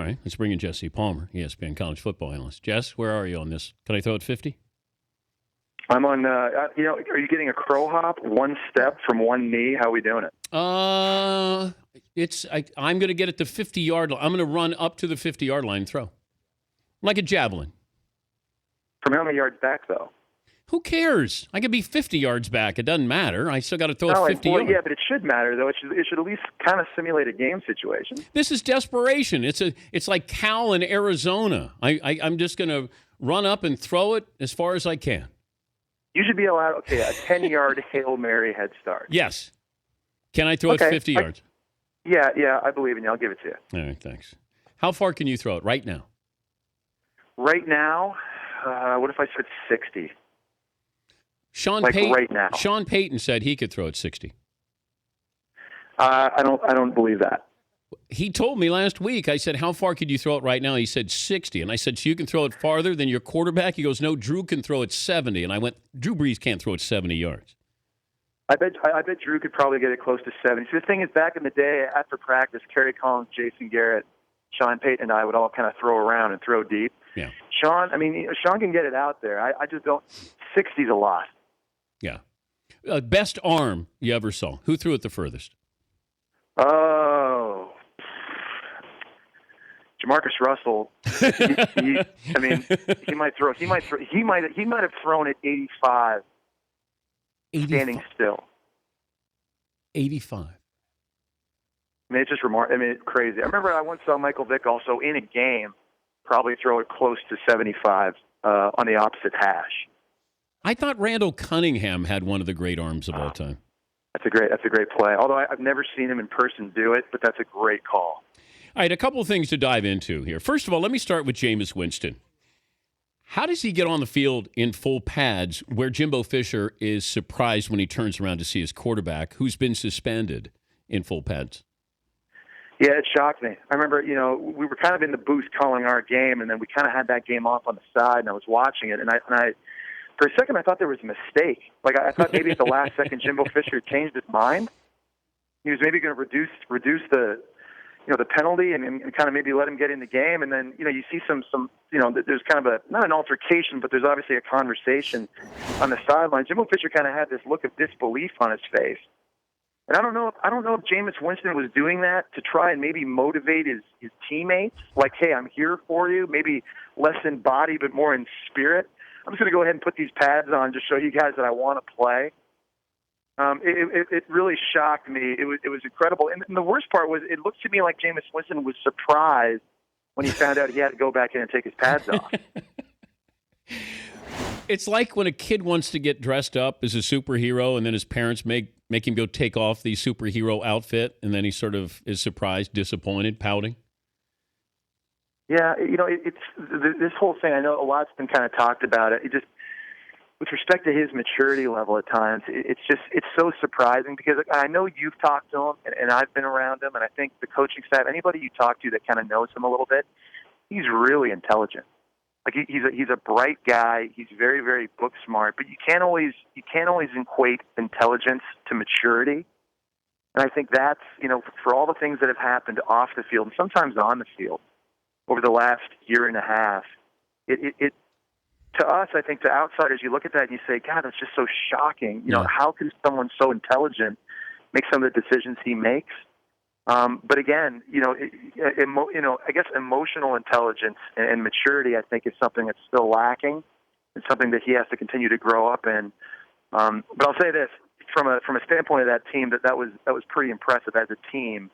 right, let's bring in Jesse Palmer, ESPN college football analyst. Jess, where are you on this? Can I throw it 50? I'm on, are you getting a crow hop, one step from one knee? How are we doing it? I'm going to get it to 50-yard line. I'm going to run up to the 50-yard line and throw. Like a javelin. From how many yards back, though? Who cares? I could be 50 yards back. It doesn't matter. I still got to throw it 50 yards. Yeah, but it should matter, though. It should at least kind of simulate a game situation. This is desperation. It's like Cal in Arizona. I'm just going to run up and throw it as far as I can. You should be allowed, a 10-yard Hail Mary head start. Yes. Can I throw it 50 yards? Yeah, I believe in you. I'll give it to you. All right, thanks. How far can you throw it right now? Right now, what if I said 60? Sean Payton, right now. Sean Payton said he could throw it 60. I don't believe that. He told me last week, I said, how far could you throw it right now? He said 60. And I said, so you can throw it farther than your quarterback? He goes, no, Drew can throw it 70. And I went, Drew Brees can't throw it 70 yards. I bet Drew could probably get it close to 70. So the thing is, back in the day, after practice, Kerry Collins, Jason Garrett, Sean Payton, and I would all kind of throw around and throw deep. Yeah. Sean can get it out there. I just don't. 60's a lot. Yeah. Best arm you ever saw. Who threw it the furthest? Oh. Jamarcus Russell. He might have thrown it 85. Standing still. 85. It's just remarkable. Crazy. I remember I once saw Michael Vick also in a game probably throw it close to 75 on the opposite hash. I thought Randall Cunningham had one of the great arms of all time. That's a great play. Although I've never seen him in person do it, but that's a great call. All right, a couple of things to dive into here. First of all, let me start with Jameis Winston. How does he get on the field in full pads where Jimbo Fisher is surprised when he turns around to see his quarterback, who's been suspended, in full pads? Yeah, it shocked me. I remember, we were kind of in the booth calling our game, and then we kind of had that game off on the side, and I was watching it, and I for a second I thought there was a mistake. Like I thought maybe at the last second Jimbo Fisher changed his mind. He was maybe going to reduce the the penalty and kind of maybe let him get in the game, and then you see some there's kind of not an altercation, but there's obviously a conversation on the sideline. Jimbo Fisher kind of had this look of disbelief on his face. And I don't know if Jameis Winston was doing that to try and maybe motivate his teammates, like, hey, I'm here for you, maybe less in body but more in spirit. I'm just going to go ahead and put these pads on, just show you guys that I want to play. It really shocked me. It was incredible. And the worst part was it looked to me like Jameis Winston was surprised when he found out he had to go back in and take his pads off. It's like when a kid wants to get dressed up as a superhero and then his parents make him go take off the superhero outfit, and then he sort of is surprised, disappointed, pouting. Yeah, it's this whole thing. I know a lot's been kind of talked about it. It just, with respect to his maturity level at times, it's so surprising because I know you've talked to him and I've been around him, and I think the coaching staff, anybody you talk to that kind of knows him a little bit, he's really intelligent. Like he's a bright guy. He's very, very book smart, but you can't always equate intelligence to maturity. And I think that's, for all the things that have happened off the field and sometimes on the field over the last year and a half, it to us, I think to outsiders, you look at that and you say, God, that's just so shocking. How can someone so intelligent make some of the decisions he makes? But again, I guess emotional intelligence and maturity, I think, is something that's still lacking. It's something that he has to continue to grow up in. But I'll say this, from a standpoint of that team, that was pretty impressive as a team,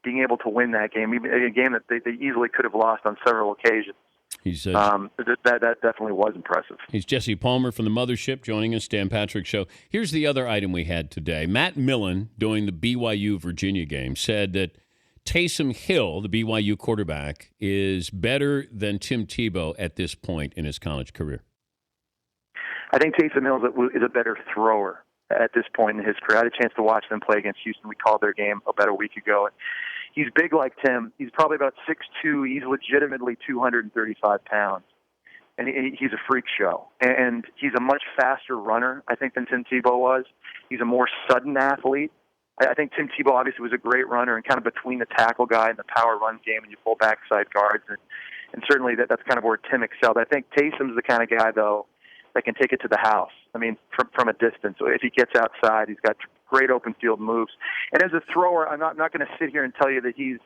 being able to win that game, even a game that they easily could have lost on several occasions. That definitely was impressive. He's Jesse Palmer from the Mothership joining us, Dan Patrick Show. Here's the other item we had today. Matt Millen, during the BYU-Virginia game, said that Taysom Hill, the BYU quarterback, is better than Tim Tebow at this point in his college career. I think Taysom Hill is a better thrower at this point in his career. I had a chance to watch them play against Houston. We called their game about a week ago. He's big like Tim. He's probably about 6'2". He's legitimately 235 pounds. And he's a freak show. And he's a much faster runner, I think, than Tim Tebow was. He's a more sudden athlete. I think Tim Tebow obviously was a great runner and kind of between the tackle guy and the power run game, and you pull backside guards, and certainly that's kind of where Tim excelled. I think Taysom's the kind of guy, though, that can take it to the house. I mean, from a distance. So if he gets outside, he's got great open field moves. And as a thrower, I'm not going to sit here and tell you that he's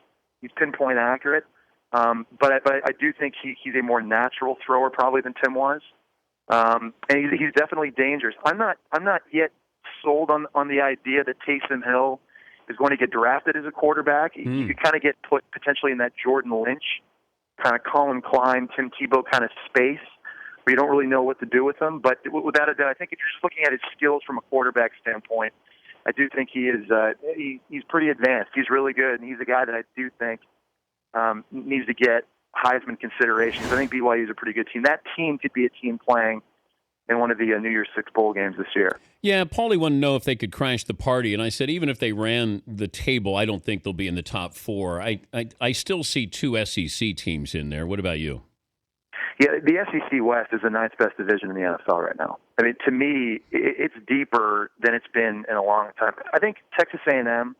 pinpoint accurate, but I do think he's a more natural thrower probably than Tim was, and he's definitely dangerous. I'm not yet sold on the idea that Taysom Hill is going to get drafted as a quarterback. You could kind of get put potentially in that Jordan Lynch, kind of Colin Klein, Tim Tebow kind of space, where you don't really know what to do with him. But without a doubt, I think if you're just looking at his skills from a quarterback standpoint, I do think he is he's pretty advanced. He's really good, and he's a guy that I do think needs to get Heisman considerations. I think BYU is a pretty good team. That team could be a team playing in one of the New Year's Six bowl games this year. Yeah, Paulie wanted to know if they could crash the party, and I said even if they ran the table, I don't think they'll be in the top four. I still see two SEC teams in there. What about you? Yeah, the SEC West is the ninth best division in the NFL right now. I mean, to me, it's deeper than it's been in a long time. I think Texas A&M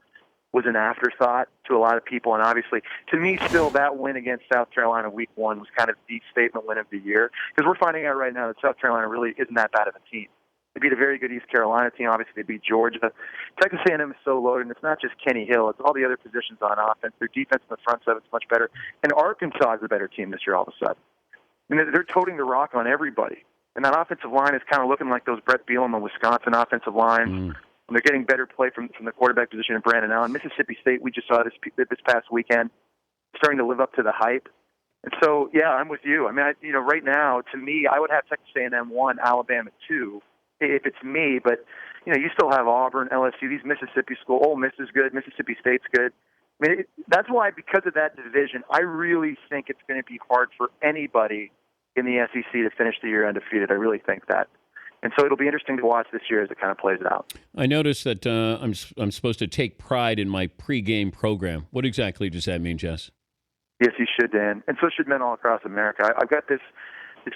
was an afterthought to a lot of people, and obviously, to me, still that win against South Carolina Week 1 was kind of the statement win of the year, because we're finding out right now that South Carolina really isn't that bad of a team. They beat a very good East Carolina team. Obviously, they beat Georgia. Texas A&M is so loaded, and it's not just Kenny Hill. It's all the other positions on offense. Their defense in the front seven is much better. And Arkansas is a better team this year all of a sudden. I mean, they're toting the rock on everybody. And that offensive line is kind of looking like those Brett Bielema Wisconsin offensive lines. And they're getting better play from the quarterback position in Brandon Allen. Mississippi State, we just saw this past weekend, starting to live up to the hype. And so, yeah, I'm with you. I mean, right now, to me, I would have Texas A&M 1, Alabama 2, if it's me. But, you still have Auburn, LSU, these Mississippi schools. Ole Miss is good. Mississippi State's good. I mean, that's why, because of that division, I really think it's going to be hard for anybody in the SEC to finish the year undefeated. I really think that. And so it'll be interesting to watch this year as it kind of plays out. I noticed that I'm supposed to take pride in my pregame program. What exactly does that mean, Jess? Yes, you should, Dan. And so should men all across America. I've got this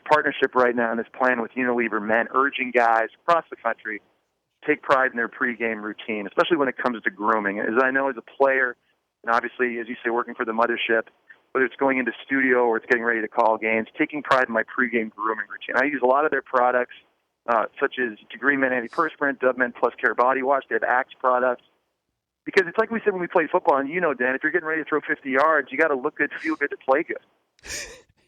partnership right now and this plan with Unilever Men, urging guys across the country to take pride in their pregame routine, especially when it comes to grooming. As I know as a player, and obviously, as you say, working for the mothership, whether it's going into studio or it's getting ready to call games, taking pride in my pregame grooming routine. I use a lot of their products, such as Degree Men Antiperspirant, Dove Men Plus Care Body Wash. They have Axe products. Because it's like we said when we played football, and Dan, if you're getting ready to throw 50 yards, you got to look good, feel good, to play good.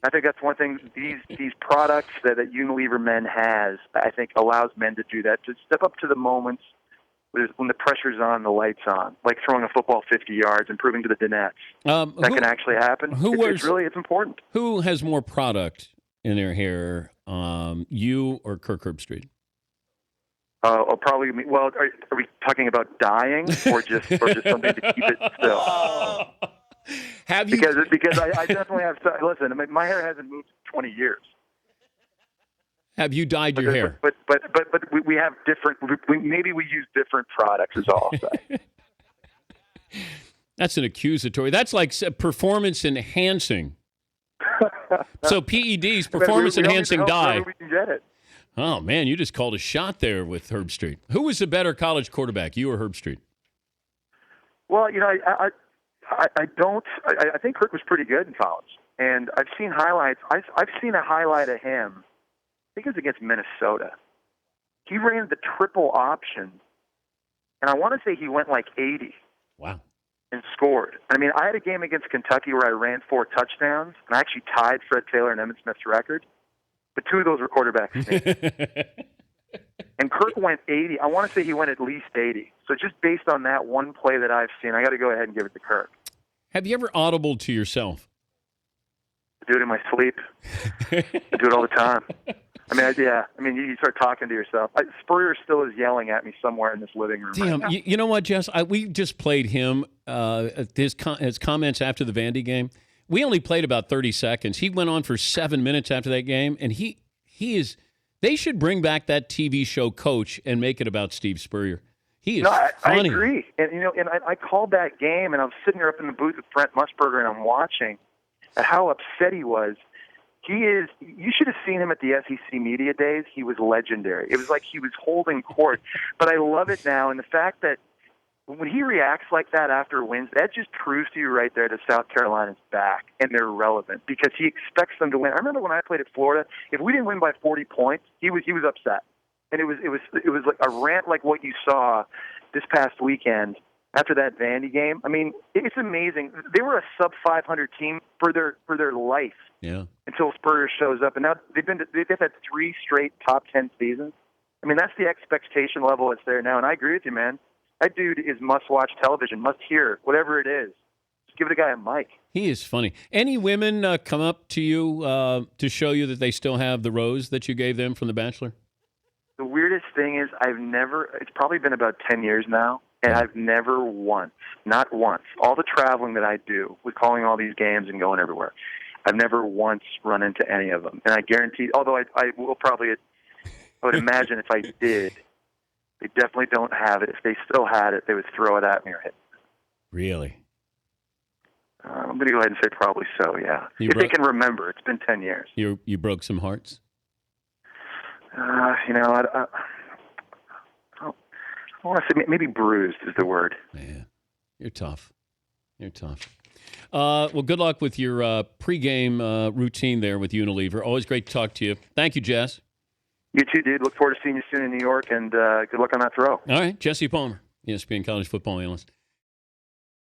I think that's one thing these products that Unilever Men has, I think, allows men to do that, to step up to the moments when the pressure's on, the light's on, like throwing a football 50 yards and proving to the Dinettes that can actually happen. It's important. Who has more product in their hair, you or Kirk Herbstreit? Probably. Well, are we talking about dyeing or just something to keep it still? Have you? Because I definitely have. Listen, I mean, my hair hasn't moved in 20 years. Have you dyed your hair? But we have different. Maybe we use different products. Is all I'll say. That's an accusatory. That's like performance enhancing. So PEDs, performance enhancing dye. We can get it. Oh man, you just called a shot there with Herbstreit. Who was the better college quarterback, you or Herbstreit? Well, I don't. I think Kirk was pretty good in college, and I've seen highlights. I've seen a highlight of him. I think it was against Minnesota. He ran the triple option, and I want to say he went like 80. Wow. And scored. I mean, I had a game against Kentucky where I ran 4 touchdowns, and I actually tied Fred Taylor and Emmitt Smith's record. But 2 of those were quarterback sneaks. And Kirk went 80. I want to say he went at least 80. So just based on that one play that I've seen, I got to go ahead and give it to Kirk. Have you ever audibled to yourself? I do it in my sleep. I do it all the time. I mean, you start talking to yourself. Spurrier still is yelling at me somewhere in this living room. Damn, right now. You know what, Jess? We just played him, his comments after the Vandy game. We only played about 30 seconds. He went on for 7 minutes after that game, and he is. They should bring back that TV show Coach and make it about Steve Spurrier. He is funny. I agree. And I called that game, and I was sitting there up in the booth with Brent Musburger, and I'm watching at how upset he was. He is. You should have seen him at the SEC Media Days. He was legendary. It was like he was holding court. But I love it now, and the fact that when he reacts like that after wins, that just proves to you right there that South Carolina's back and they're relevant because he expects them to win. I remember when I played at Florida, if we didn't win by 40 points, he was upset, and it was like a rant like what you saw this past weekend after that Vandy game. I mean, it's amazing. They were a sub 500 team for their life. Yeah. Until Spurrier shows up, and now they've had 3 straight top 10 seasons. I mean, that's the expectation level that's there now, and I agree with you, man. That dude is must-watch television, must-hear, whatever it is. Just give the guy a mic. He is funny. Any women come up to you to show you that they still have the rose that you gave them from The Bachelor? The weirdest thing is it's probably been about 10 years now, and I've never once, not once, all the traveling that I do with calling all these games and going everywhere, I've never once run into any of them. And I guarantee, although I would imagine if I did, they definitely don't have it. If they still had it, they would throw it at me or hit me. Really? I'm going to go ahead and say probably so, yeah. If they can remember. It's been 10 years. You broke some hearts? I want to say maybe bruised is the word. Man, you're tough. You're tough. Well, good luck with your pregame routine there with Unilever. Always great to talk to you. Thank you, Jess. You too, dude. Look forward to seeing you soon in New York, and good luck on that throw. All right, Jesse Palmer, ESPN college football analyst.